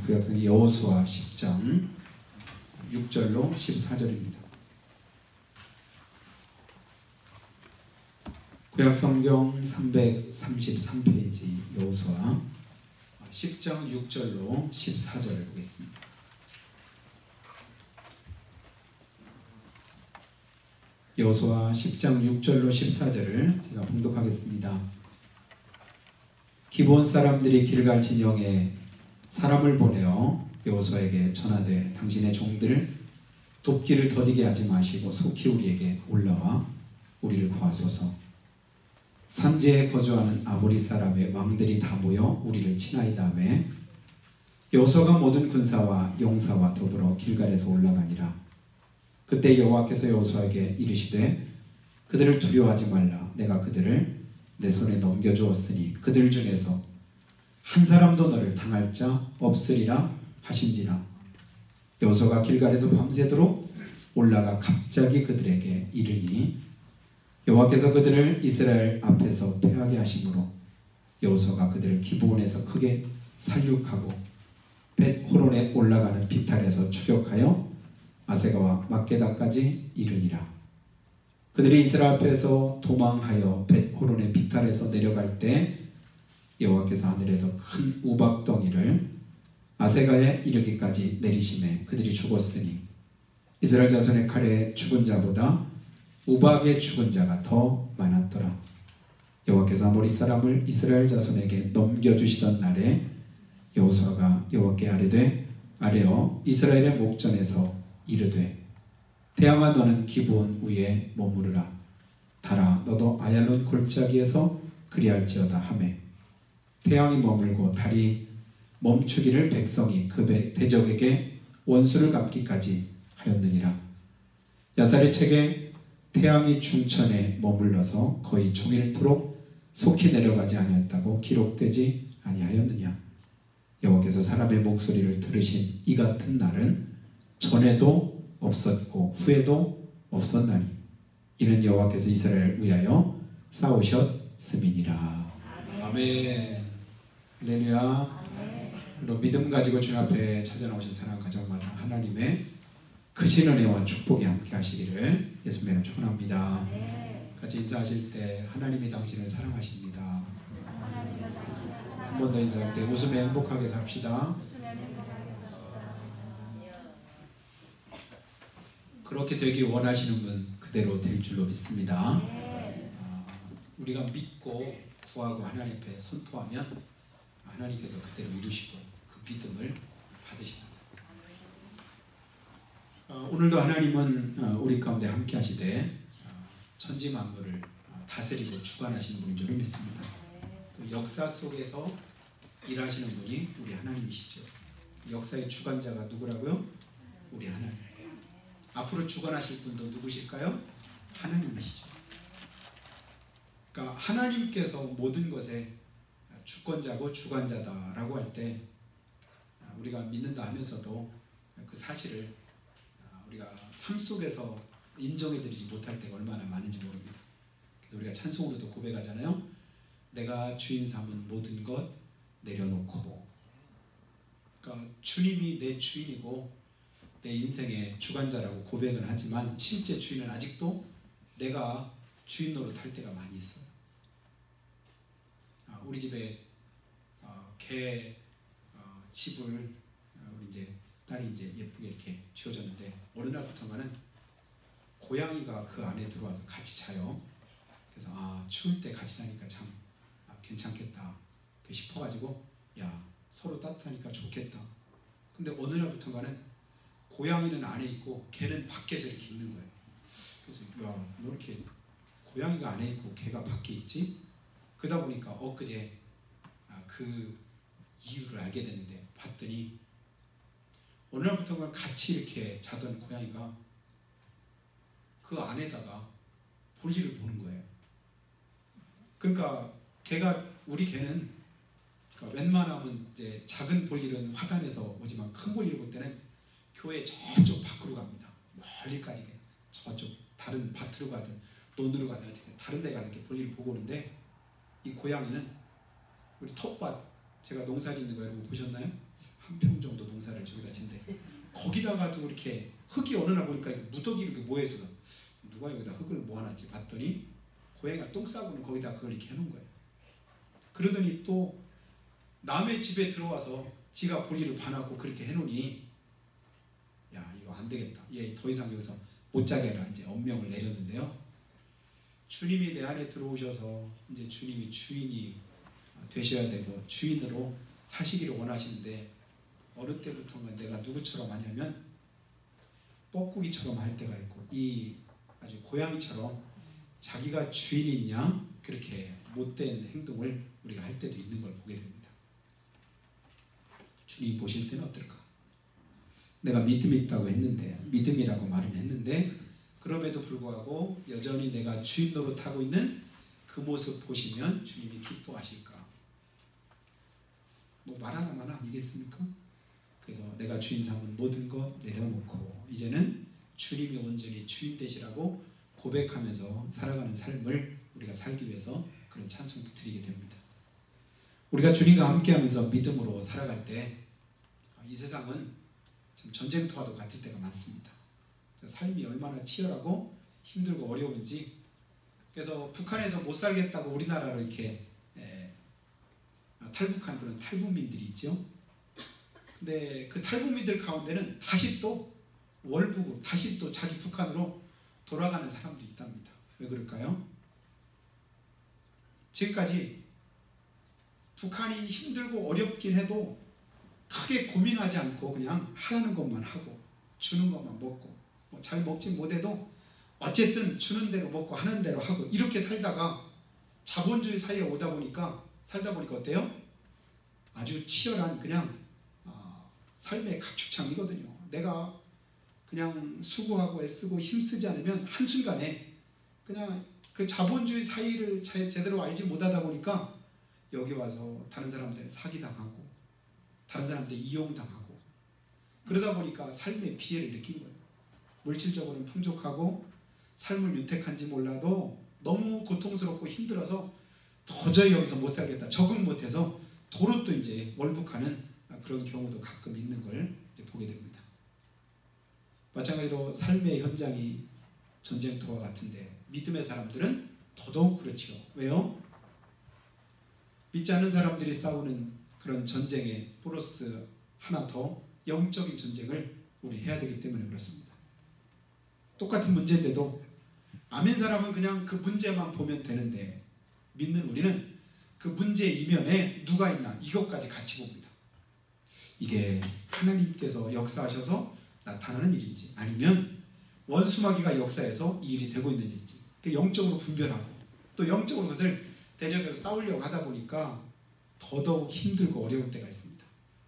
구약성경 여호수아 10장 6절로 14절입니다. 구약성경 333페이지 여호수아 10장 6절로 14절을 보겠습니다. 여호수아 10장 6절로 14절을 제가 봉독하겠습니다. 기브온 사람들이 길갈 진영에 사람을 보내어 여호수아에게 전하되 당신의 종들을 돕기를 더디게 하지 마시고 속히 우리에게 올라와 우리를 구하소서. 산지에 거주하는 아모리 사람의 왕들이 다 모여 우리를 치나이다 하며 여호수아가 모든 군사와 용사와 더불어 길갈에서 올라가니라. 그때 여호와께서 여호수아에게 이르시되 그들을 두려워하지 말라. 내가 그들을 내 손에 넘겨주었으니 그들 중에서 한 사람도 너를 당할 자 없으리라 하신지라. 여호수아가 길갈에서 밤새도록 올라가 갑자기 그들에게 이르니 여호와께서 그들을 이스라엘 앞에서 패하게 하심으로 여호수아가 그들을 기브온에서 크게 살육하고 벳호론에 올라가는 비탈에서 추격하여 아세가와 막게다까지 이르니라. 그들이 이스라엘 앞에서 도망하여 벳호론의 비탈에서 내려갈 때 여호와께서 하늘에서 큰 우박덩이를 아세가에 이르기까지 내리심에 그들이 죽었으니 이스라엘 자손의 칼에 죽은 자보다 우박에 죽은 자가 더 많았더라. 여호와께서 아모리 사람을 이스라엘 자손에게 넘겨주시던 날에 여호수아가 여호와께 아뢰어 이스라엘의 목전에서 이르되 태양아 너는 기브온 위에 머무르라. 달아 너도 아얄론 골짜기에서 그리할지어다 하매 태양이 머물고 달이 멈추기를 백성이 그 대적에게 원수를 갚기까지 하였느니라. 야살의 책에 태양이 중천에 머물러서 거의 종일토록 속히 내려가지 아니했다고 기록되지 아니하였느냐. 여호와께서 사람의 목소리를 들으신 이 같은 날은 전에도 없었고 후에도 없었나니 이는 여호와께서 이스라엘을 위하여 싸우셨음이니라. 아멘. 할렐루야. 로 믿음 가지고 주님 앞에 찾아나오신 사랑 가정마다 하나님의 크신 은혜와 축복이 함께 하시기를 예수님으로 축원합니다. 같이 인사하실 때 하나님이 당신을 사랑하십니다. 한 번 더 인사할 때 웃으며 행복하게 삽시다. 그렇게 되기 원하시는 분 그대로 될 줄로 믿습니다. 우리가 믿고 구하고 하나님 앞에 선포하면 하나님께서 그대로 이루시고 그 믿음을 받으십니다. 오늘도 하나님은 우리 가운데 함께 하시되 천지 만물을 다스리고 주관하시는 분인 줄 믿습니다. 또 역사 속에서 일하시는 분이 우리 하나님이시죠. 역사의 주관자가 누구라고요? 우리 하나님. 앞으로 주관하실 분도 누구실까요? 하나님이시죠. 그러니까 하나님께서 모든 것의 주권자고 주관자다라고 할 때 우리가 믿는다 하면서도 그 사실을 우리가 삶 속에서 인정해드리지 못할 때가 얼마나 많은지 모릅니다. 그래서 우리가 찬송으로도 고백하잖아요. 내가 주인 삼은 모든 것 내려놓고. 그러니까 주님이 내 주인이고 내 인생의 주관자라고 고백은 하지만 실제 주인은 아직도 내가 주인 노릇할 때가 많이 있어요. 우리 집에 개 집을 우리 이제 딸이 이제 예쁘게 이렇게 지어줬는데 어느 날부터가는 고양이가 그 안에 들어와서 같이 자요. 그래서 추울 때 같이 자니까 참 괜찮겠다 싶어가지고 야 서로 따뜻하니까 좋겠다. 근데 어느 날부터가는 고양이는 안에 있고 개는 밖에서 이렇게 있는 거예요. 그래서 야 너 이렇게 고양이가 안에 있고 개가 밖에 있지? 그러다 보니까 엊그제 그 이유를 알게 됐는데 봤더니 어느 날부터가 같이 이렇게 자던 고양이가 그 안에다가 볼일을 보는 거예요. 그러니까 우리 개는 그러니까 웬만하면 이제 작은 볼일은 화단에서 오지만 큰 볼일을 볼 때는 교회 저쪽 밖으로 갑니다. 멀리까지 저쪽 다른 밭으로 가든 논으로 가든 다른 데 가서 이렇게 볼일을 보고 오는데 이 고양이는 우리 텃밭 제가 농사 짓는 거 여러분 보셨나요? 한 평 정도 거기다가도 이렇게 흙이 어느 날 보니까 무더기 이렇게 모여서 누가 여기다 흙을 모아놨지 봤더니 고양이가 똥 싸고는 거기다 그걸 이렇게 해놓은 거예요. 그러더니 또 남의 집에 들어와서 지가 볼일을 봐놓고 그렇게 해놓으니 야 이거 안 되겠다. 얘 더 이상 여기서 못 자게 해라. 이제 엄명을 내렸는데요. 주님이 내 안에 들어오셔서 이제 주님이 주인이 되셔야 되고 주인으로 사시기를 원하시는데 어느 때부터인가 내가 누구처럼 하냐면 뻐꾸기처럼 할 때가 있고 이 아주 고양이처럼 자기가 주인인 양 그렇게 못된 행동을 우리가 할 때도 있는 걸 보게 됩니다. 주님이 보실 때는 어떨까? 내가 믿음이 있다고 했는데 믿음이라고 말은 했는데 그럼에도 불구하고 여전히 내가 주인 노릇하고 있는 그 모습 보시면 주님이 기뻐하실까? 뭐 말 하나만 아니겠습니까? 그래서 내가 주인 삼은 모든 것 내려놓고 이제는 주님이 온전히 주인 되시라고 고백하면서 살아가는 삶을 우리가 살기 위해서 그런 찬송도 드리게 됩니다. 우리가 주님과 함께하면서 믿음으로 살아갈 때 이 세상은 참 전쟁터와도 같을 때가 많습니다. 삶이 얼마나 치열하고 힘들고 어려운지 그래서 북한에서 못 살겠다고 우리나라로 이렇게 탈북한 그런 탈북민들이 있죠. 근데 그 탈북민들 가운데는 다시 또 월북으로 다시 또 자기 북한으로 돌아가는 사람들이 있답니다. 왜 그럴까요? 지금까지 북한이 힘들고 어렵긴 해도 크게 고민하지 않고 그냥 하라는 것만 하고 주는 것만 먹고 뭐 잘 먹지 못해도 어쨌든 주는 대로 먹고 하는 대로 하고 이렇게 살다가 자본주의 사회에 오다 보니까 살다 보니까 어때요? 아주 치열한 그냥 삶의 가축창이거든요. 내가 그냥 수고하고 애쓰고 힘쓰지 않으면 한순간에 그냥 그 자본주의 사회를 제대로 알지 못하다 보니까 여기 와서 다른 사람들 사기당하고 다른 사람들 이용당하고 그러다 보니까 삶의 피해를 느낀 거예요. 물질적으로는 풍족하고 삶을 윤택한지 몰라도 너무 고통스럽고 힘들어서 도저히 여기서 못 살겠다 적응 못해서 도로 또 이제 월북하는 그런 경우도 가끔 있는 걸 이제 보게 됩니다. 마찬가지로 삶의 현장이 전쟁터와 같은데 믿음의 사람들은 더더욱 그렇죠. 왜요? 믿지 않는 사람들이 싸우는 그런 전쟁에 플러스 하나 더 영적인 전쟁을 우리 해야 되기 때문에 그렇습니다. 똑같은 문제인데도 아멘 사람은 그냥 그 문제만 보면 되는데 믿는 우리는 그 문제 이면에 누가 있나 이것까지 같이 봅니다. 이게 하나님께서 역사하셔서 나타나는 일인지 아니면 원수마귀가 역사해서 이 일이 되고 있는 일인지 영적으로 분별하고 또 영적으로 그것을 대적해서 싸우려고 하다 보니까 더더욱 힘들고 어려울 때가 있습니다.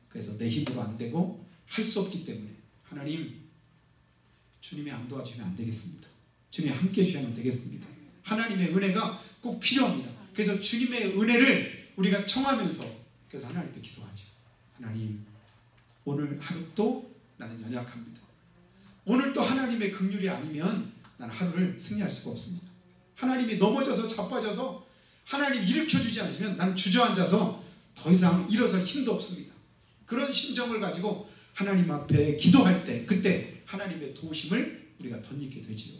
그래서 내 힘으로 안 되고 할 수 없기 때문에 하나님 주님이 안 도와주면 안 되겠습니다. 주님이 함께 해주시면 되겠습니다. 하나님의 은혜가 꼭 필요합니다. 그래서 주님의 은혜를 우리가 청하면서 그래서 하나님께 기도하죠. 하나님 오늘 하루도 나는 연약합니다. 오늘 또 하나님의 긍휼이 아니면 나는 하루를 승리할 수가 없습니다. 하나님이 넘어져서 자빠져서 하나님 일으켜주지 않으시면 나는 주저앉아서 더 이상 일어설 힘도 없습니다. 그런 심정을 가지고 하나님 앞에 기도할 때 그때 하나님의 도우심을 우리가 덧입게 되지요.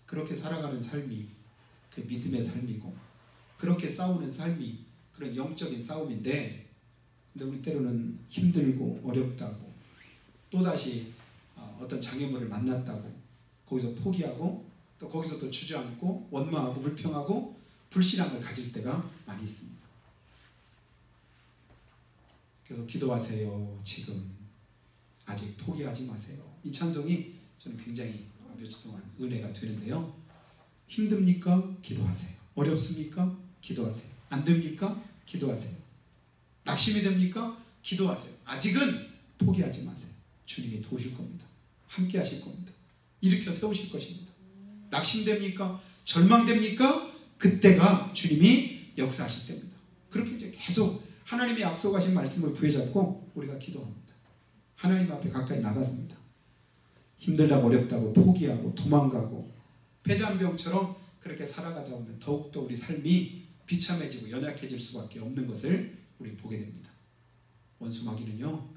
그렇게 살아가는 삶이 그 믿음의 삶이고 그렇게 싸우는 삶이 그런 영적인 싸움인데 근데 우리 때로는 힘들고 어렵다고 또다시 어떤 장애물을 만났다고 거기서 포기하고 또 거기서 또 주저앉고 원망하고 불평하고 불신앙을 가질 때가 많이 있습니다. 그래서 기도하세요. 지금 아직 포기하지 마세요. 이 찬송이 저는 굉장히 몇 주 동안 은혜가 되는데요. 힘듭니까? 기도하세요. 어렵습니까? 기도하세요. 안 됩니까? 기도하세요. 낙심이 됩니까? 기도하세요. 아직은 포기하지 마세요. 주님이 도우실 겁니다. 함께 하실 겁니다. 일으켜 세우실 것입니다. 낙심됩니까? 절망됩니까? 그때가 주님이 역사하실 때입니다. 그렇게 이제 계속 하나님의 약속하신 말씀을 부여잡고 우리가 기도합니다. 하나님 앞에 가까이 나갔습니다. 힘들다고 어렵다고 포기하고 도망가고 폐잔병처럼 그렇게 살아가다 보면 더욱더 우리 삶이 비참해지고 연약해질 수밖에 없는 것을 우리 보게 됩니다. 원수마귀는요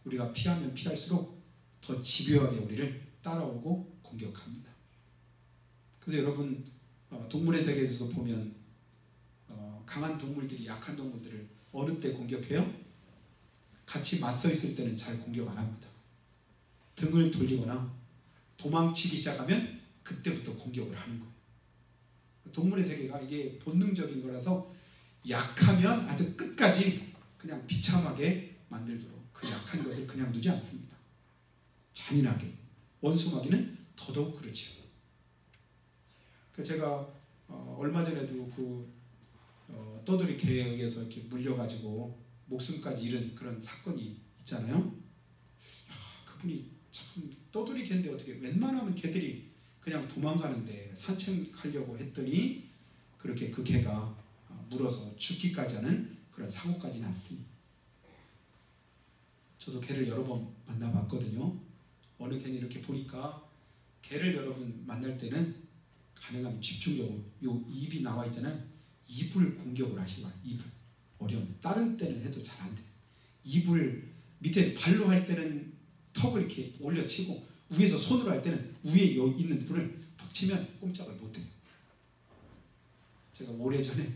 우리가 피하면 피할수록 더 집요하게 우리를 따라오고 공격합니다. 그래서 여러분 동물의 세계에서도 보면 강한 동물들이 약한 동물들을 어느 때 공격해요? 같이 맞서 있을 때는 잘 공격 안 합니다. 등을 돌리거나 도망치기 시작하면 그때부터 공격을 하는 거예요. 동물의 세계가 이게 본능적인 거라서 약하면 아주 끝까지 그냥 비참하게 만들도록 그 약한 것을 그냥 두지 않습니다. 잔인하게. 원수마귀는 더더욱 그렇죠. 제가 얼마 전에도 떠돌이 개에 의해서 이렇게 물려가지고 목숨까지 잃은 그런 사건이 있잖아요. 그분이 참 떠돌이 개인데 어떻게 웬만하면 개들이 그냥 도망가는데 산책하려고 했더니 그렇게 그 개가 물어서 죽기까지 하는 그런 사고까지 났습니다. 저도 개를 여러 번 만나봤거든요. 어느 개는 이렇게 보니까 개를 여러분 만날 때는 가능하면 집중적으로 요 입이 나와 있잖아요. 입을 공격을 하시고 입을 어려운 다른 때는 해도 잘 안 돼요. 입을 밑에 발로 할 때는 턱을 이렇게 올려치고 위에서 손으로 할 때는 위에 있는 불을 팍 치면 꼼짝을 못해요. 제가 오래전에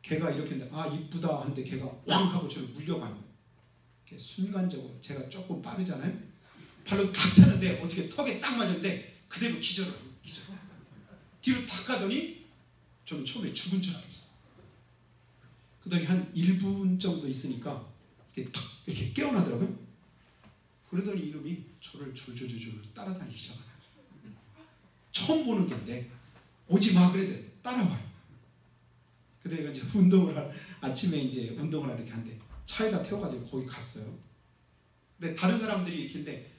개가 이렇게 했는데 이쁘다 하는데 개가 왕 하고 저를 물려가는 거예요. 순간적으로 제가 조금 빠르잖아요. 발로 탁 차는데 어떻게 턱에 딱 맞았는데 그대로 기절을 하고 뒤로 탁 가더니 저는 처음에 죽은 줄 알았어요. 그러더니 한 1분 정도 있으니까 이렇게 탁 이렇게 깨어나더라고요. 그러더니 이놈이 저를 졸졸졸 따라다니기 시작하더라고요. 처음 보는 건데 오지 마 그래도 따라와요. 그러더니 이제 아침에 이제 운동을 하러 이렇게 한대 차에다 태워가지고 거기 갔어요. 근데 다른 사람들이 이렇게 했는데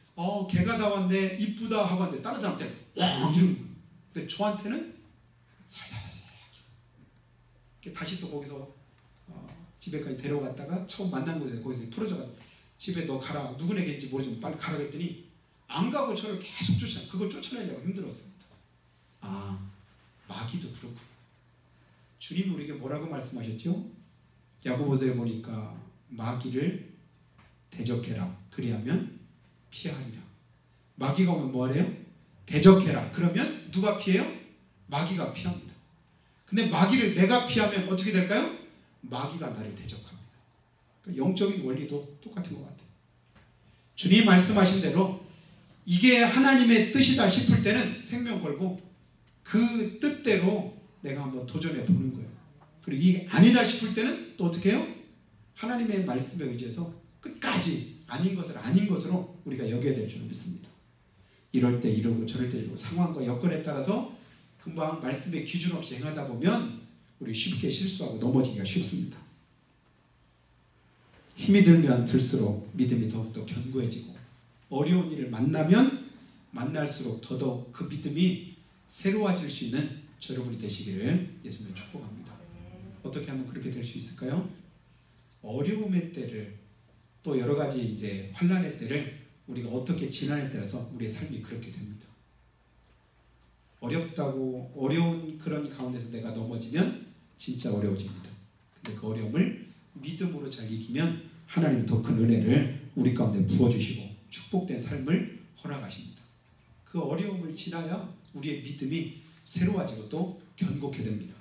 개가 다 왔네 이쁘다 하고 왔는데 다른 사람들은 와 이런 거예요. 근데 저한테는 살살살살 다시 또 거기서 집에까지 데려갔다가 처음 만난 곳에서 거기서 풀어져가지고 집에 너 가라 누구에게인지 모르지만 빨리 가라 그랬더니 안 가고 저를 계속 그걸 쫓아내려고 힘들었습니다. 마귀도 그렇고 주님 우리에게 뭐라고 말씀하셨죠? 야고보서에 보니까 마귀를 대적해라 그리하면 피하리라. 마귀가 오면 뭐하래요? 대적해라. 그러면 누가 피해요? 마귀가 피합니다. 근데 마귀를 내가 피하면 어떻게 될까요? 마귀가 나를 대적합니다. 그러니까 영적인 원리도 똑같은 것 같아요. 주님 말씀하신 대로 이게 하나님의 뜻이다 싶을 때는 생명 걸고 그 뜻대로 내가 한번 도전해 보는 거예요. 그리고 이게 아니다 싶을 때는 또 어떻게 해요? 하나님의 말씀에 의지해서 끝까지 아닌 것을 아닌 것으로 우리가 여겨야 될 줄 믿습니다. 이럴 때 이러고 저럴 때 이러고 상황과 여건에 따라서 금방 말씀의 기준 없이 행하다 보면 우리 쉽게 실수하고 넘어지기가 쉽습니다. 힘이 들면 들수록 믿음이 더욱더 견고해지고 어려운 일을 만나면 만날수록 더더욱 그 믿음이 새로워질 수 있는 여러분이 되시기를 예수님을 축복합니다. 어떻게 하면 그렇게 될 수 있을까요? 어려움의 때를 또 여러 가지 이제 환난의 때를 우리가 어떻게 지나에 따라서 우리의 삶이 그렇게 됩니다. 어렵다고 어려운 그런 가운데서 내가 넘어지면 진짜 어려워집니다. 근데 그 어려움을 믿음으로 잘 이기면 하나님 더 큰 은혜를 우리 가운데 부어주시고 축복된 삶을 허락하십니다. 그 어려움을 지나야 우리의 믿음이 새로워지고 또 견고케 됩니다.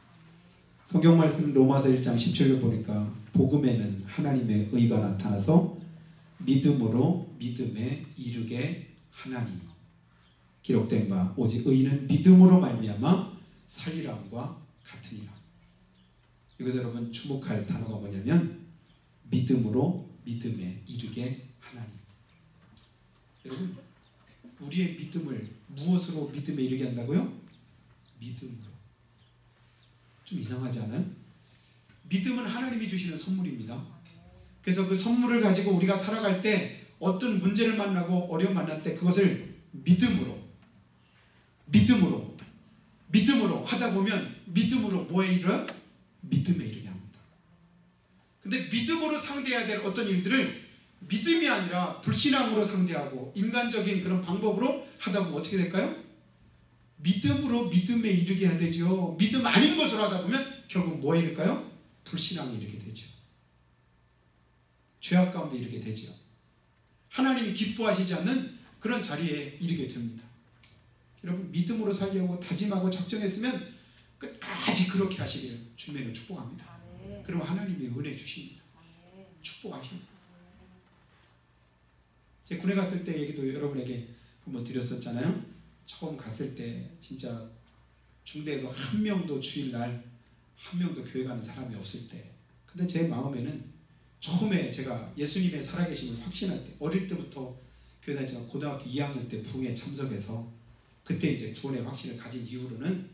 성경 말씀 로마서 1장 17절 보니까 복음에는 하나님의 의가 나타나서 믿음으로 믿음에 이르게 하나니 기록된 바 오직 의는 믿음으로 말미암아 살리람과 같으니라. 이것을 여러분 주목할 단어가 뭐냐면 믿음으로 믿음에 이르게 하나니. 여러분 우리의 믿음을 무엇으로 믿음에 이르게 한다고요? 믿음으로. 좀 이상하지 않아요? 믿음은 하나님이 주시는 선물입니다. 그래서 그 선물을 가지고 우리가 살아갈 때 어떤 문제를 만나고 어려움 만날 때 그것을 믿음으로 하다 보면 믿음으로 뭐에 이르러? 믿음에 이르게 합니다. 근데 믿음으로 상대해야 될 어떤 일들을 믿음이 아니라 불신앙으로 상대하고 인간적인 그런 방법으로 하다 보면 어떻게 될까요? 믿음으로 믿음에 이르게 해야 되죠. 믿음 아닌 것으로 하다 보면 결국 뭐에 이를까요? 불신앙에 이르게 되죠. 죄악 가운데 이르게 되죠. 하나님이 기뻐하시지 않는 그런 자리에 이르게 됩니다. 여러분 믿음으로 살려고 다짐하고 작정했으면 끝까지 그렇게 하시기를 주님으로 축복합니다. 그럼 하나님이 은혜 주십니다. 축복하십니다. 제가 군에 갔을 때 얘기도 여러분에게 한번 드렸었잖아요. 처음 갔을 때 진짜 중대에서 한 명도 주일날 한 명도 교회 가는 사람이 없을 때, 근데 제 마음에는 처음에 제가 예수님의 살아계심을 확신할 때, 어릴 때부터 교회 다니지만 고등학교 2학년 때 부흥에 참석해서 그때 이제 구원의 확신을 가진 이후로는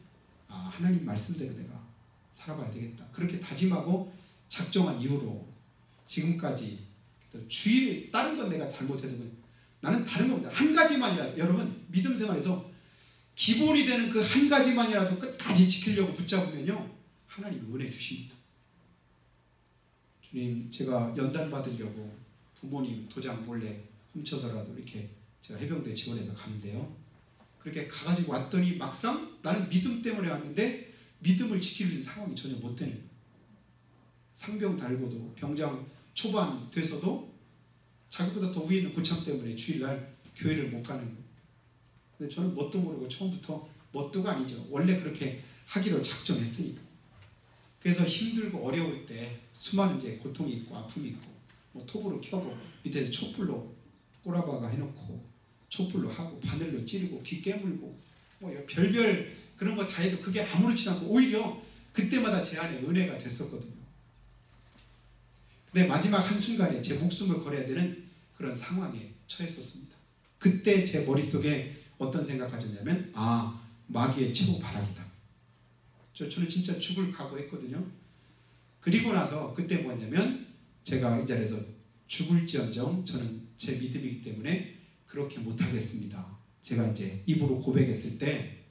하나님 말씀대로 내가 살아봐야 되겠다, 그렇게 다짐하고 작정한 이후로 지금까지 주일, 다른 건 내가 잘못해도 나는 다른 겁니다. 한 가지만이라도, 여러분 믿음 생활에서 기본이 되는 그 한 가지만이라도 끝까지 지키려고 붙잡으면요 하나님이 은혜 주십니다. 주님, 제가 연단 받으려고 부모님 도장 몰래 훔쳐서라도 이렇게 제가 해병대 지원해서 가는데요, 그렇게 가가지고 왔더니 막상 나는 믿음 때문에 왔는데 믿음을 지킬 수 있는 상황이 전혀 못 되는 거예요. 상병 달고도 병장 초반 돼서도 자기보다 더 위에 있는 고참 때문에 주일날 교회를 못 가는 거예요. 근데 저는 뭣도 모르고 처음부터 뭣도가 아니죠. 원래 그렇게 하기로 작정했으니까. 그래서 힘들고 어려울 때 수많은 이제 고통이 있고 아픔이 있고, 뭐 톱으로 켜고 밑에 촛불로 꼬라박아 해놓고 촛불로 하고 바늘로 찌르고 귀 깨물고 뭐 별별 그런 거 다 해도 그게 아무렇지 않고 오히려 그때마다 제 안에 은혜가 됐었거든요. 근데 마지막 한순간에 제 목숨을 걸어야 되는 그런 상황에 처했었습니다. 그때 제 머릿속에 어떤 생각 가졌냐면, 마귀의 최후 발악이다. 저는 진짜 죽을 각오했거든요. 그리고 나서 그때 뭐냐면, 제가 이 자리에서 죽을지언정 저는 제 믿음이기 때문에 그렇게 못하겠습니다. 제가 이제 입으로 고백했을 때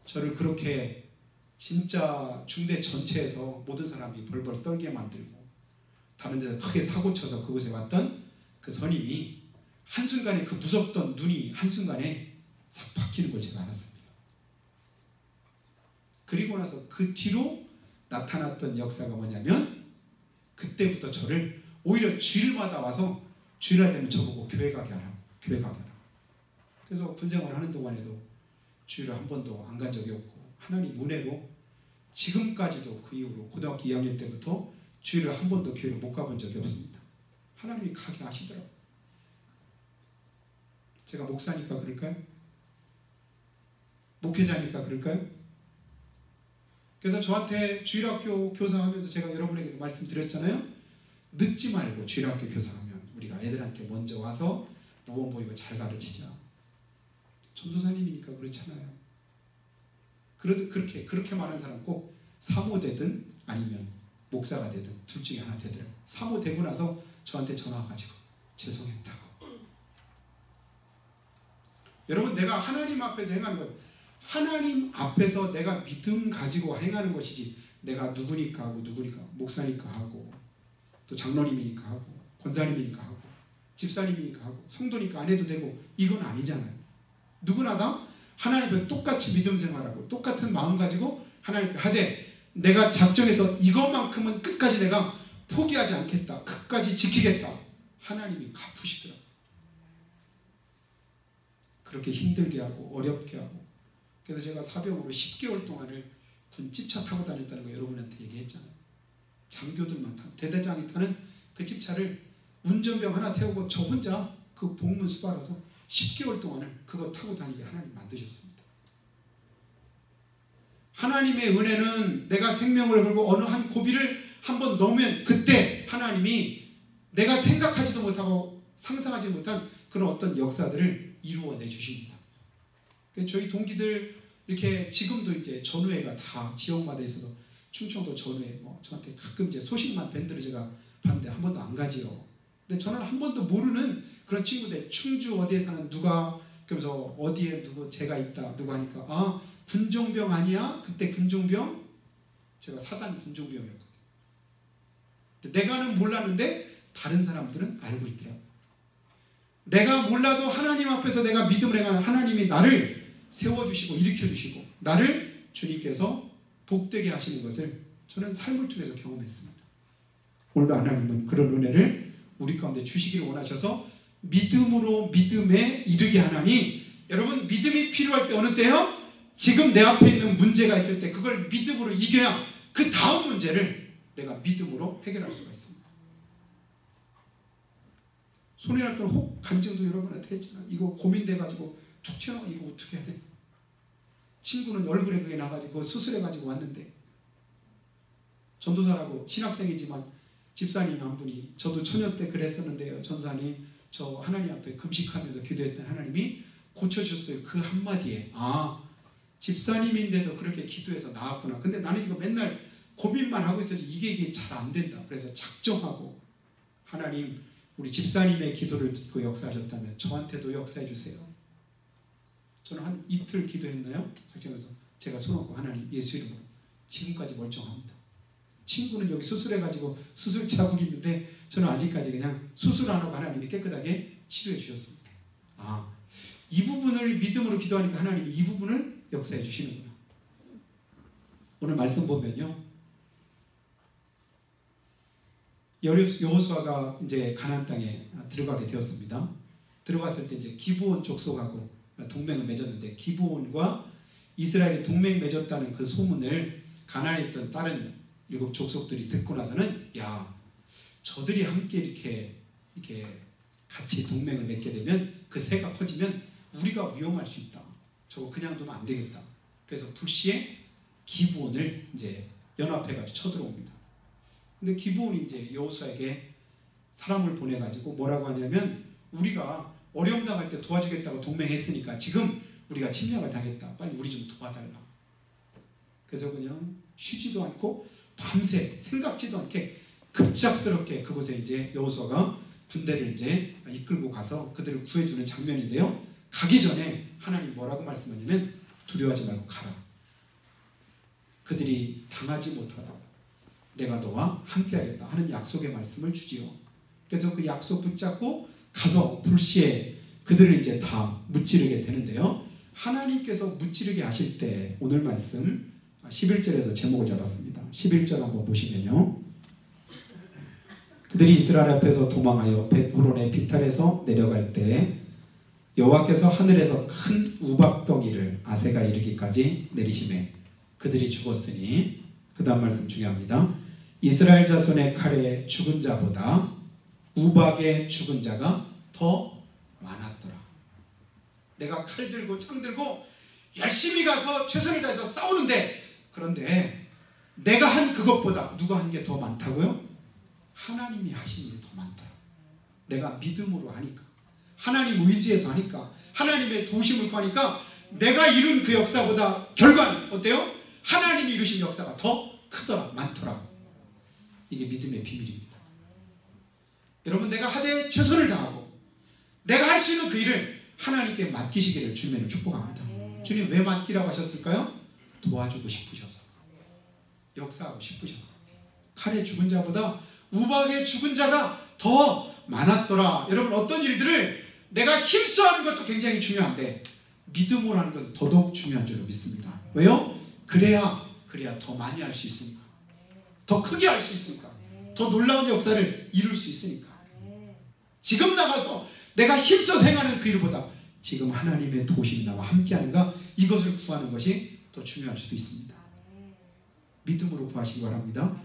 저를 그렇게 진짜 중대 전체에서 모든 사람이 벌벌 떨게 만들고 다른 데서 크게 사고쳐서 그곳에 왔던 그 선임이 한순간에 그 무섭던 눈이 한순간에 싹 바뀌는 걸 제가 알았습니다. 그리고 나서 그 뒤로 나타났던 역사가 뭐냐면, 그때부터 저를 오히려 주일마다 와서 주일날 되면 저보고 교회 가게 하라, 교회 가게 하라. 그래서 군생활 하는 동안에도 주일을 한 번도 안 간 적이 없고, 하나님 은혜로 지금까지도 그 이후로 고등학교 2학년 때부터 주일을 한 번도 교회를 못 가본 적이 없습니다. 하나님이 가게 하시더라고요. 제가 목사니까 그럴까요? 목회자니까 그럴까요? 그래서 저한테 주일학교 교사하면서 제가 여러분에게도 말씀드렸잖아요. 늦지 말고 주일학교 교사하면 우리가 애들한테 먼저 와서 모범 보이고 잘 가르치자. 전도사님이니까 그렇잖아요. 그렇게 말하는 사람 꼭 사모 되든 아니면 목사가 되든 둘 중에 하나 되더라고요. 사모 되고 나서 저한테 전화 와가지고 죄송했다고. 여러분, 내가 하나님 앞에서 행하는 것, 하나님 앞에서 내가 믿음 가지고 행하는 것이지, 내가 누구니까 하고 누구니까, 목사니까 하고 또 장로님이니까 하고 권사님이니까 하고 집사님이니까 하고 성도니까 안 해도 되고, 이건 아니잖아요. 누구나 다 하나님 앞에 똑같이 믿음 생활하고 똑같은 마음 가지고 하나님 앞에 하되, 내가 작정해서 이것만큼은 끝까지 내가 포기하지 않겠다, 끝까지 지키겠다, 하나님이 갚으시더라고요. 그렇게 힘들게 하고 어렵게 하고. 그래서 제가 사병으로 10개월 동안을 군 집차 타고 다녔다는 거 여러분한테 얘기했잖아요. 장교들만 타는, 대대장이 타는 그 집차를 운전병 하나 태우고 저 혼자 그 복문 수발해서 10개월 동안을 그거 타고 다니게 하나님 만드셨습니다. 하나님의 은혜는 내가 생명을 걸고 어느 한 고비를 한번 넘으면 그때 하나님이 내가 생각하지도 못하고 상상하지 못한 그런 어떤 역사들을 이루어내 주십니다. 저희 동기들 이렇게 지금도 이제 전우회가 다 지역마다 있어서 충청도 전우회 뭐 저한테 가끔 이제 소식만 밴드로 제가 봤는데 한 번도 안 가지요. 근데 저는 한 번도 모르는 그런 친구들, 충주 어디에 사는 누가, 그러면서 어디에 누구 제가 있다 누가 하니까, 군종병 아니야? 그때 군종병? 제가 사단 군종병이었거든요. 내가는 몰랐는데 다른 사람들은 알고 있더라고요. 내가 몰라도 하나님 앞에서 내가 믿음을 행하면 하나님이 나를 세워주시고 일으켜주시고 나를 주님께서 복되게 하시는 것을 저는 삶을 통해서 경험했습니다. 오늘도 하나님은 그런 은혜를 우리 가운데 주시기를 원하셔서 믿음으로 믿음에 이르게 하나니, 여러분 믿음이 필요할 때 어느 때요? 지금 내 앞에 있는 문제가 있을 때 그걸 믿음으로 이겨야 그 다음 문제를 내가 믿음으로 해결할 수가 있습니다. 손이 날 때는 혹 간증도 여러분한테 했지만 이거 고민돼가지고 툭 튀어나와 이거 어떻게 해야 돼? 친구는 얼굴에 그게 나가지고 수술해가지고 왔는데, 전도사라고 신학생이지만 집사님 한 분이, 저도 처녀 때 그랬었는데요, 전사님 저 하나님 앞에 금식하면서 기도했던 하나님이 고쳐주셨어요. 그 한마디에 아, 집사님인데도 그렇게 기도해서 나았구나. 근데 나는 이거 맨날 고민만 하고 있어서 이게 잘 안 된다. 그래서 작정하고, 하나님 우리 집사님의 기도를 듣고 역사하셨다면 저한테도 역사해 주세요. 저는 한 이틀 기도했나요? 작정해서 제가 손 얹고, 하나님 예수 이름으로. 지금까지 멀쩡합니다. 친구는 여기 수술해가지고 수술 자국이 있는데 저는 아직까지 그냥 수술 안 하고 하나님이 깨끗하게 치료해 주셨습니다. 아, 이 부분을 믿음으로 기도하니까 하나님이 이 부분을 역사해 주시는구나. 오늘 말씀 보면요, 여호수아가 이제 가나안 땅에 들어가게 되었습니다. 들어갔을 때 이제 기브온 족속하고 동맹을 맺었는데, 기브온과 이스라엘이 동맹 맺었다는 그 소문을 가나안에 있던 다른 7 족속들이 듣고 나서는, 야, 저들이 함께 이렇게 같이 동맹을 맺게 되면, 그 새가 커지면 우리가 위험할 수 있다. 저거 그냥 두면 안 되겠다. 그래서 불시에 기브온을 이제 연합해가지고 쳐들어옵니다. 근데 기브온이 이제 여호수아에게 사람을 보내가지고 뭐라고 하냐면, 우리가 어려움 당할 때 도와주겠다고 동맹했으니까 지금 우리가 침략을 당했다. 빨리 우리 좀 도와달라. 그래서 그냥 쉬지도 않고 밤새 생각지도 않게 급작스럽게 그곳에 이제 여호수아가 군대를 이제 이끌고 가서 그들을 구해주는 장면인데요. 가기 전에 하나님 뭐라고 말씀하냐면, 두려워하지 말고 가라. 그들이 당하지 못하도록 내가 너와 함께하겠다 하는 약속의 말씀을 주지요. 그래서 그 약속 붙잡고 가서 불시에 그들을 이제 다 무찌르게 되는데요. 하나님께서 무찌르게 하실 때, 오늘 말씀 11절에서 제목을 잡았습니다. 11절 한번 보시면요, 그들이 이스라엘 앞에서 도망하여 벳호론의 비탈에서 내려갈 때 여호와께서 하늘에서 큰 우박덩이를 아세가 이르기까지 내리시매 그들이 죽었으니, 그 다음 말씀 중요합니다. 이스라엘 자손의 칼에 죽은 자보다 우박에 죽은 자가 더 많았더라. 내가 칼 들고 창 들고 열심히 가서 최선을 다해서 싸우는데, 그런데 내가 한 그것보다 누가 한 게 더 많다고요? 하나님이 하신 일이 더 많더라. 내가 믿음으로 하니까, 하나님 의지해서 하니까, 하나님의 도우심을 구하니까 내가 이룬 그 역사보다 결과는 어때요? 하나님이 이루신 역사가 더 크더라, 많더라. 이게 믿음의 비밀입니다. 여러분, 내가 하되 최선을 다하고 내가 할 수 있는 그 일을 하나님께 맡기시기를 주님을 축복합니다. 주님 왜 맡기라고 하셨을까요? 도와주고 싶으셔서, 역사하고 싶으셔서. 칼에 죽은 자보다 우박에 죽은 자가 더 많았더라. 여러분, 어떤 일들을 내가 힘써 하는 것도 굉장히 중요한데 믿음으로 하는 것도 더더욱 중요한 줄로 믿습니다. 왜요? 그래야 더 많이 할 수 있으니까, 더 크게 할 수 있으니까, 더 놀라운 역사를 이룰 수 있으니까. 지금 나가서 내가 힘써 행하는 그 일보다 지금 하나님의 도우심이 나와 함께하는가, 이것을 구하는 것이 더 중요할 수도 있습니다. 믿음으로 구하시기 바랍니다.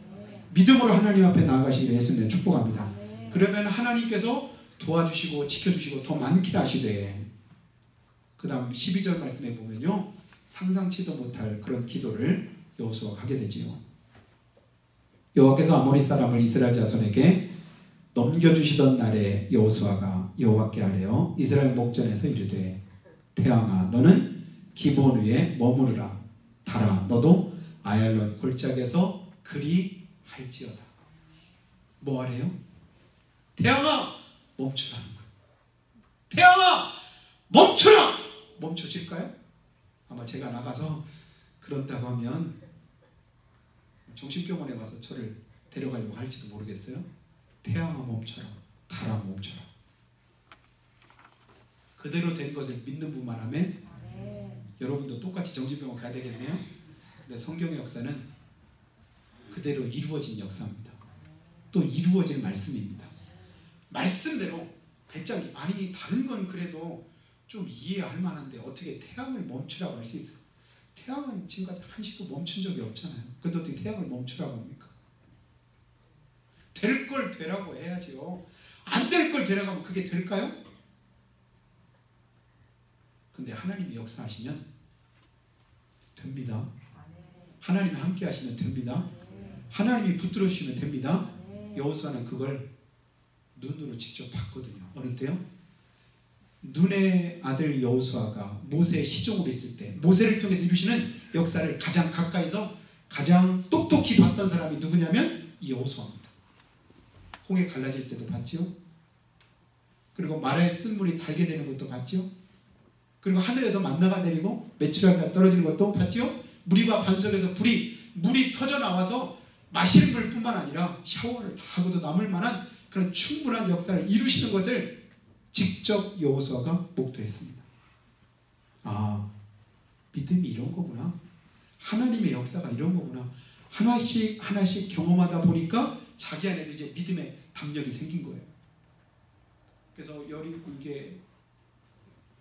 믿음으로 하나님 앞에 나아가시기를 예수님을 축복합니다. 그러면 하나님께서 도와주시고 지켜주시고 더 많게 하시되, 그 다음 12절 말씀에 보면요, 상상치도 못할 그런 기도를 여호수아가 하게 되지요. 여호와께서 아모리 사람을 이스라엘 자손에게 넘겨주시던 날에 여호수아가 여호와께 아뢰어 이스라엘 목전에서 이르되, 태양아 너는 기브온 위에 머무르라. 달아 너도 아얄론 골짜기에서 그리할지어다. 뭐 하래요? 태양아 멈추라는 거예요. 태양아 멈추라! 멈춰질까요? 아마 제가 나가서 그런다고 하면 정신병원에 가서 저를 데려가려고 할지도 모르겠어요. 태양아 멈춰라, 달아 멈춰라. 그대로 된 것을 믿는 분만 하면 여러분도 똑같이 정신병원 가야 되겠네요. 근데 성경의 역사는 그대로 이루어진 역사입니다. 또 이루어질 말씀입니다. 말씀대로 배짱이 아니 다른 건 그래도 좀 이해할 만한데 어떻게 태양을 멈추라고 할 수 있어요? 태양은 지금까지 한시도 멈춘 적이 없잖아요. 근데 어떻게 태양을 멈추라고 합니까? 될 걸 되라고 해야죠. 안 될 걸 되라고 하면 그게 될까요? 근데 하나님이 역사하시면 됩니다. 하나님이 함께 하시면 됩니다. 하나님이 붙들어 주시면 됩니다. 여호수아는 그걸 눈으로 직접 봤거든요. 어느 때요? 눈의 아들 여호수아가 모세의 시종으로 있을 때 모세를 통해서 이루시는 역사를 가장 가까이서 가장 똑똑히 봤던 사람이 누구냐면 이 여호수아입니다. 홍해 갈라질 때도 봤죠. 그리고 마라에 쓴 물이 달게 되는 것도 봤죠. 그리고 하늘에서 만나가 내리고 메추라기가 떨어지는 것도 봤죠. 무리바 반석에서 물이 터져 나와서 마실 물뿐만 아니라 샤워를 다 하고도 남을 만한 그런 충분한 역사를 이루시는 것을 직접 여호수아가 목도했습니다. 아, 믿음이 이런 거구나. 하나님의 역사가 이런 거구나. 하나씩 경험하다 보니까 자기 안에도 이제 믿음의 담력이 생긴 거예요. 그래서 이게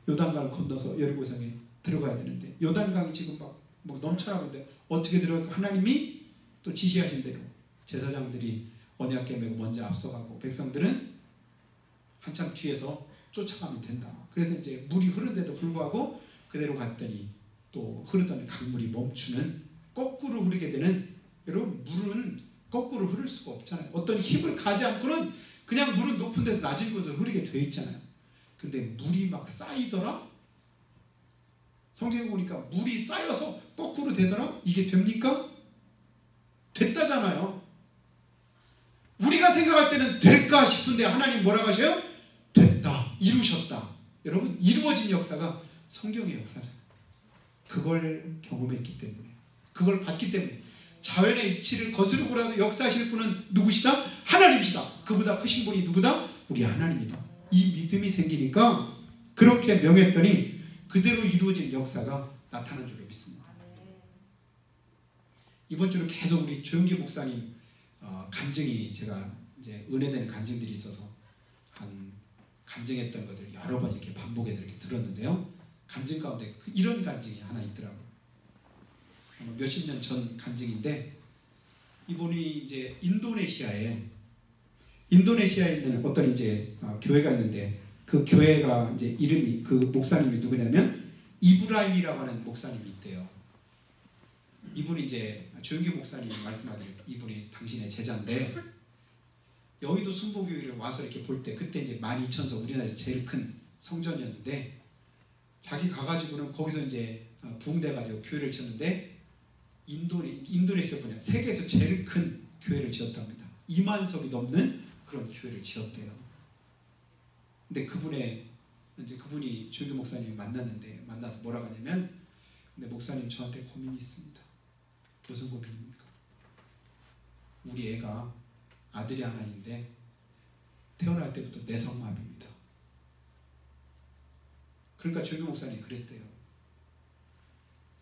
요단강을 건너서 여리고성에 들어가야 되는데 요단강이 지금 막 넘쳐나는데 어떻게 들어갈까? 하나님이 또 지시하신 대로 제사장들이 언약궤 메고 먼저 앞서가고 백성들은 한참 뒤에서 쫓아가면 된다. 그래서 이제 물이 흐르는데도 불구하고 그대로 갔더니 또 흐르던 강물이 멈추는 거꾸로 흐르게 되는, 여러분 물은 거꾸로 흐를 수가 없잖아요. 어떤 힘을 가지 않고는 그냥 물은 높은 데서 낮은 곳으로 흐르게 돼 있잖아요. 근데 물이 막 쌓이더라? 성경에 보니까 물이 쌓여서 거꾸로 되더라? 이게 됩니까? 됐다잖아요. 우리가 생각할 때는 될까 싶은데 하나님 뭐라고 하셔요? 됐다. 이루셨다. 여러분 이루어진 역사가 성경의 역사잖아요. 그걸 경험했기 때문에, 그걸 봤기 때문에 자연의 이치를 거스르고라도 역사하실 분은 누구시다? 하나님이시다. 그보다 크신 분이 누구다? 우리 하나님이다. 이 믿음이 생기니까 그렇게 명했더니 그대로 이루어진 역사가 나타난 줄로 믿습니다. 이번 주는 계속 우리 조영기 목사님 간증이, 제가 이제 은혜되는 간증들이 있어서 한 간증했던 것들 여러 번 이렇게 반복해서 이렇게 들었는데요. 간증 가운데 이런 간증이 하나 있더라고요. 몇십 년 전 간증인데, 이분이 이제 인도네시아에 있는 어떤 이제 교회가 있는데, 그 교회가 이제 이름이, 그 목사님이 누구냐면 이브라임이라고 하는 목사님이 있대요. 이분이 이제 조영기 목사님이 말씀하기를 이분이 당신의 제자인데, 여의도 순복교회를 와서 이렇게 볼 때 그때 이제 12,000석, 우리나라에서 제일 큰 성전이었는데, 자기 가가지고는 거기서 이제 부흥돼가지고 교회를 지었는데, 인도네시아 분야 세계에서 제일 큰 교회를 지었답니다. 2만 석이 넘는 그런 교회를 지었대요. 근데 그분이 조영기 목사님이 만나서 뭐라고 하냐면, 근데 목사님 저한테 고민이 있습니다. 무슨 고민입니까? 우리 애가 아들이 하나 있는데 태어날 때부터 내성마비입니다. 그러니까 조영기 목사님이 그랬대요.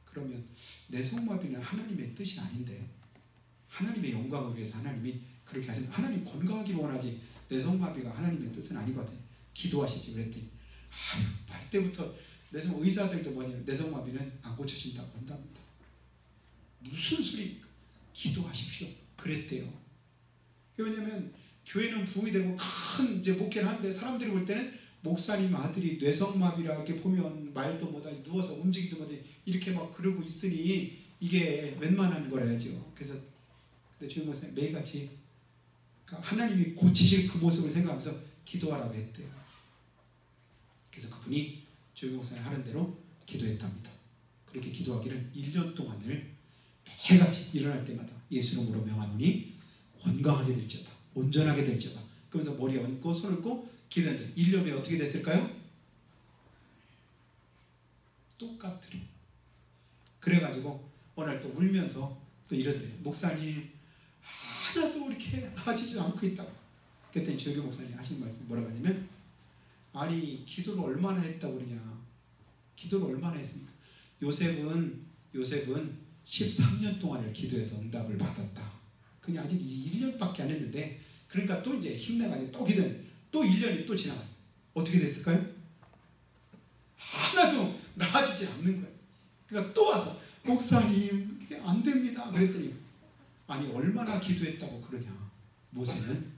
그러면 내성마비는 하나님의 뜻이 아닌데, 하나님의 영광을 위해서 하나님이 그렇게 하신다. 하나님 건강하기를 원하지 내성마비가 하나님의 뜻은 아니거든요. 기도하시지. 그랬더니 할 때부터 의사들도 뭐냐면 내성마비는 안 고쳐진다고 한답니다. 무슨 소리입니까? 기도하십시오. 그랬대요. 왜냐하면 교회는 부흥이 되고 큰 이제 목회를 하는데, 사람들이 볼 때는 목사님 아들이 뇌성마비라 이렇게 보면 말도 못하지, 누워서 움직이도 못하지, 이렇게 막 그러고 있으니 이게 웬만한 거라야죠. 그래서 근데 조영기 목사님 매일같이 하나님이 고치실 그 모습을 생각하면서 기도하라고 했대요. 그래서 그분이 조영기 목사님 하는 대로 기도했답니다. 그렇게 기도하기를 1년 동안을 매일같이 일어날 때마다 예수 이름으로 명하노니 건강하게 될지어다, 온전하게 될지어다, 그러면서 머리에 얹고 손을 얹고 기도했는데 1년 후에 어떻게 됐을까요? 똑같으리. 그래가지고 어느 날 또 울면서 또 이러더래요. 목사님 하나도 이렇게 나아지지 않고 있다. 그랬더니 조영기 목사님이 하신 말씀 뭐라고 하냐면, 아니 기도를 얼마나 했다고 그러냐. 기도를 얼마나 했습니까? 요셉은 13년 동안을 기도해서 응답을 받았다. 그냥 아직 이제 1년밖에 안 했는데, 그러니까 또 이제 힘내가지고 또 기도했는데 또 1년이 또 지나갔어요. 어떻게 됐을까요? 하나도 나아지지 않는 거예요. 그러니까 또 와서 목사님 이게 안 됩니다. 그랬더니 아니 얼마나 기도했다고 그러냐. 모세는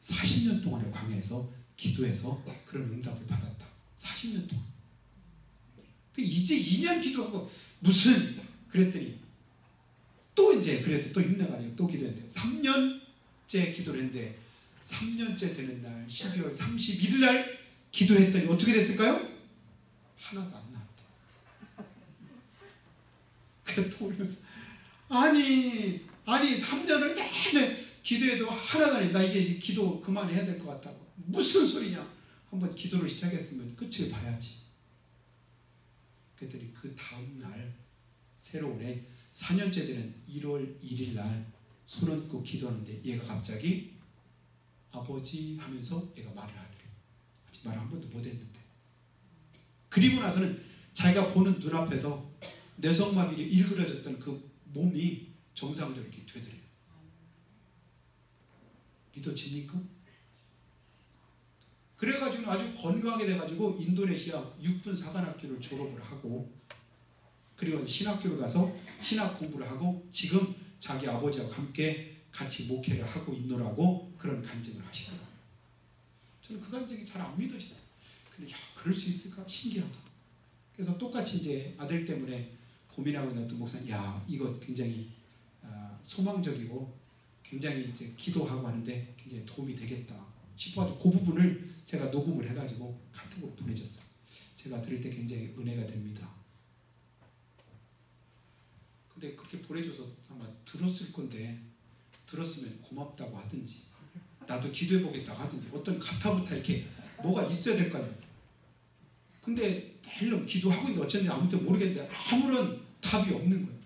40년 동안을 광야에서 기도해서 그런 응답을 받았다. 40년 동안. 이제 2년 기도하고 무슨 그랬더니 또 이제 그래도 또 힘내가지고 또 기도했대요. 3년째 기도를 했는데 3년째 되는 날 12월 31일 날 기도했더니 어떻게 됐을까요? 하나도 안 나왔대. 그래서 또 울면서 아니 3년을 내내 기도해도 하나도 안 해. 나 이게 기도 그만해야 될 것 같다고. 무슨 소리냐. 한번 기도를 시작했으면 끝을 봐야지. 그랬더니 그 다음날 새로운 해 4년째 되는 1월 1일 날 손 얹고 기도하는데 얘가 갑자기 아버지 하면서 얘가 말을 하더래요. 아직 말 한 번도 못했는데. 그리고 나서는 자기가 보는 눈앞에서 뇌성마비로 일그러졌던 그 몸이 정상적으로 이렇게 되더래요. 믿어집니까? 그래가지고 아주 건강하게 돼가지고 인도네시아 육군 사관학교를 졸업을 하고 그리고 신학교를 가서 신학 공부를 하고 지금 자기 아버지하고 함께 같이 목회를 하고 있노라고 그런 간증을 하시더라고요. 저는 그 간증이 잘 안 믿어지더라고요. 근데 야 그럴 수 있을까? 신기하다. 그래서 똑같이 이제 아들 때문에 고민하고 있는 어떤 목사님, 야 이거 굉장히 소망적이고 굉장히 이제 기도하고 하는데 굉장히 도움이 되겠다 싶어가지고 그 부분을 제가 녹음을 해가지고 카톡으로 보내줬어요. 제가 들을 때 굉장히 은혜가 됩니다. 근데 그렇게 보내줘서 아마 들었을 건데 들었으면 고맙다고 하든지 나도 기도해보겠다고 하든지 어떤 가타부타 이렇게 뭐가 있어야 될 거 아니에요. 근데 헬름 기도하고 있는데 어쩐지 아무튼 모르겠는데 아무런 답이 없는 거예요.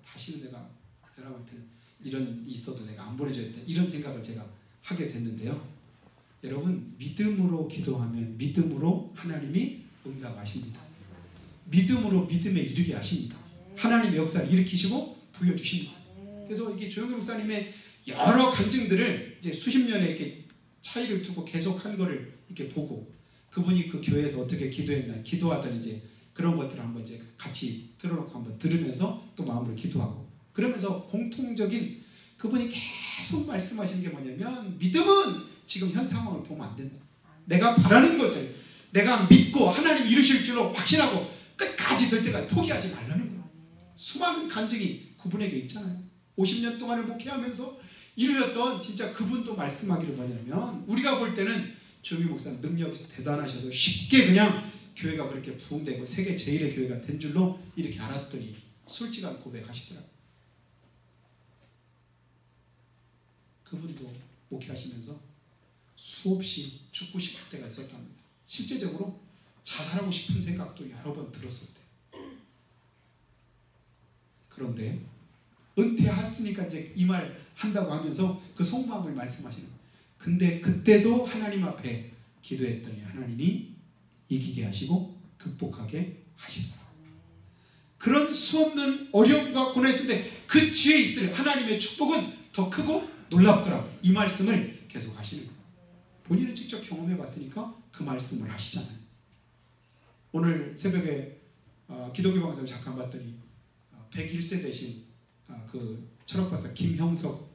다시는 내가 그 사람한테는 이런 있어도 내가 안 보내줘야겠다 이런 생각을 제가 하게 됐는데요. 여러분 믿음으로 기도하면 믿음으로 하나님이 응답하십니다. 믿음으로 믿음에 이르게 하십니다. 하나님의 역사를 일으키시고 보여주십니다. 그래서 이게 조영길 목사님의 여러 간증들을 이제 수십 년의 이렇게 차이를 두고 계속 한 거를 이렇게 보고 그분이 그 교회에서 어떻게 기도했나 기도하던 이제 그런 것들을 한번 이제 같이 틀어놓고 한번 들으면서 또 마음으로 기도하고 그러면서 공통적인 그분이 계속 말씀하시는 게 뭐냐면 믿음은 지금 현 상황을 보면 안 된다. 내가 바라는 것을 내가 믿고 하나님 이루실 줄로 확신하고 끝까지 될 때까지 포기하지 말라는 거예요. 수많은 간증이 그분에게 있잖아요. 50년 동안을 목회하면서 이루셨던 진짜 그분도 말씀하기를 뭐냐면 우리가 볼 때는 조용히 목사님 능력이 대단하셔서 쉽게 그냥 교회가 그렇게 부흥되고 세계 제1의 교회가 된 줄로 이렇게 알았더니 솔직한 고백하시더라고요. 그분도 목회하시면서 수없이 죽고 싶을 때가 있었답니다. 실제적으로 자살하고 싶은 생각도 여러 번 들었을 때. 그런데 은퇴했으니까 이제 이 말 한다고 하면서 그 속마음을 말씀하시는 거예요. 근데 그때도 하나님 앞에 기도했더니 하나님이 이기게 하시고 극복하게 하시더라고요. 그런 수없는 어려움과 고난이 있을 때 그 뒤에 있을 하나님의 축복은 더 크고 놀랍더라고요. 이 말씀을 계속 하시는 거예요. 본인은 직접 경험해 봤으니까 그 말씀을 하시잖아요. 오늘 새벽에 기독교 방송을 잠깐 봤더니 101세 되신 그 철학박사 김형석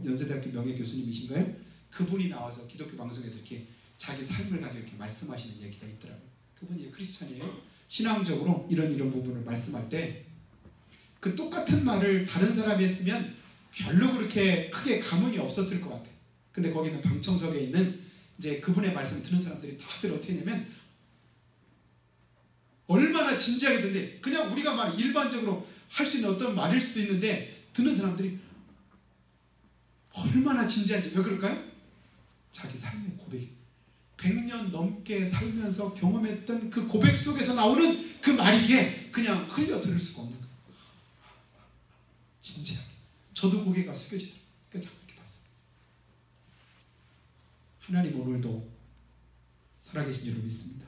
연세대학교 명예교수님이신가요? 그분이 나와서 기독교 방송에서 이렇게 자기 삶을 가지고 이렇게 말씀하시는 얘기가 있더라고요. 그분이 크리스찬이에요. 신앙적으로 이런 부분을 말씀할 때 그 똑같은 말을 다른 사람이 했으면 별로 그렇게 크게 감흥이 없었을 것 같아요. 근데 거기는 방청석에 있는 이제 그분의 말씀을 듣는 사람들이 다들 어떻게 했냐면 얼마나 진지하게 듣는데 그냥 우리가 말 일반적으로 할 수 있는 어떤 말일 수도 있는데 듣는 사람들이 얼마나 진지한지. 왜 그럴까요? 자기 삶의 고백 100년 넘게 살면서 경험했던 그 고백 속에서 나오는 그 말이기에 그냥 흘려 들을 수가 없는 거예요. 진지하게. 저도 고개가 숙여지더라고요. 그러니까 자꾸 이렇게 봤어요. 하나님 오늘도 살아계신 줄로 믿습니다.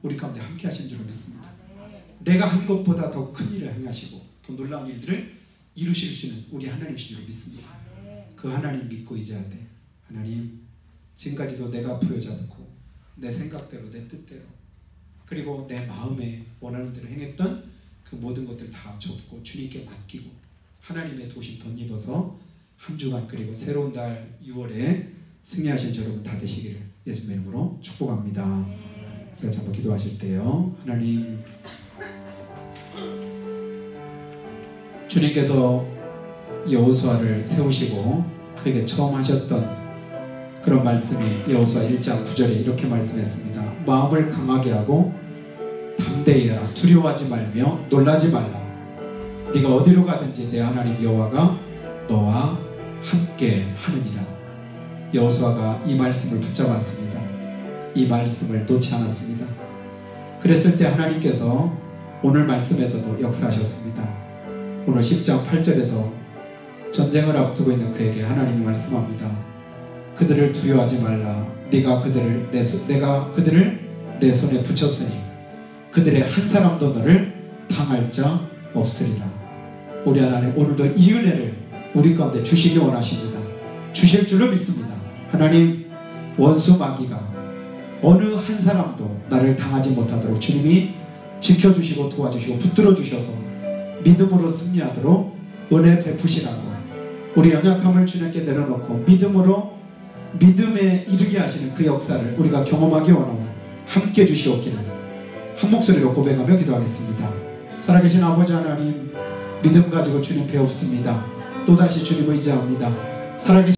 우리 가운데 함께 하신 줄로 믿습니다. 내가 한 것보다 더 큰 일을 행하시고 더 놀라운 일들을 이루실 수 있는 우리 하나님이신 줄로 믿습니다. 그 하나님 믿고 의지하되 하나님 지금까지도 내가 부여잡고 내 생각대로 내 뜻대로 그리고 내 마음에 원하는 대로 행했던 그 모든 것들 다 접고 주님께 맡기고 하나님의 도심 덧입어서 한 주간 그리고 새로운 달 6월에 승리하신 여러분 다 되시기를 예수님의 이름으로 축복합니다. 그래서 한번 기도하실 때요. 하나님, 주님께서 여호수아를 세우시고 그에게 처음 하셨던 그런 말씀이 여호수아 1장 9절에 이렇게 말씀했습니다. 마음을 강하게 하고 담대히 해라. 두려워하지 말며 놀라지 말라. 네가 어디로 가든지 내 하나님 여호와가 너와 함께 하느니라. 여호수아가 이 말씀을 붙잡았습니다. 이 말씀을 놓지 않았습니다. 그랬을 때 하나님께서 오늘 말씀에서도 역사하셨습니다. 오늘 10장 8절에서 전쟁을 앞두고 있는 그에게 하나님이 말씀합니다. 그들을 두려워하지 말라. 내가 그들을 내 손에 붙였으니 그들의 한 사람도 너를 당할 자 없으리라. 우리 하나님 오늘도 이 은혜를 우리 가운데 주시기 원하십니다. 주실 줄로 믿습니다. 하나님, 원수 마귀가 어느 한 사람도 나를 당하지 못하도록 주님이 지켜주시고 도와주시고 붙들어 주셔서 믿음으로 승리하도록 은혜 베푸시라고 우리 연약함을 주님께 내려놓고 믿음에 이르게 하시는 그 역사를 우리가 경험하기 원하니 함께 주시옵기를 한 목소리로 고백하며 기도하겠습니다. 살아계신 아버지 하나님, 믿음 가지고 주님 배웁습니다. 또다시 주님 의지합니다. 살아계신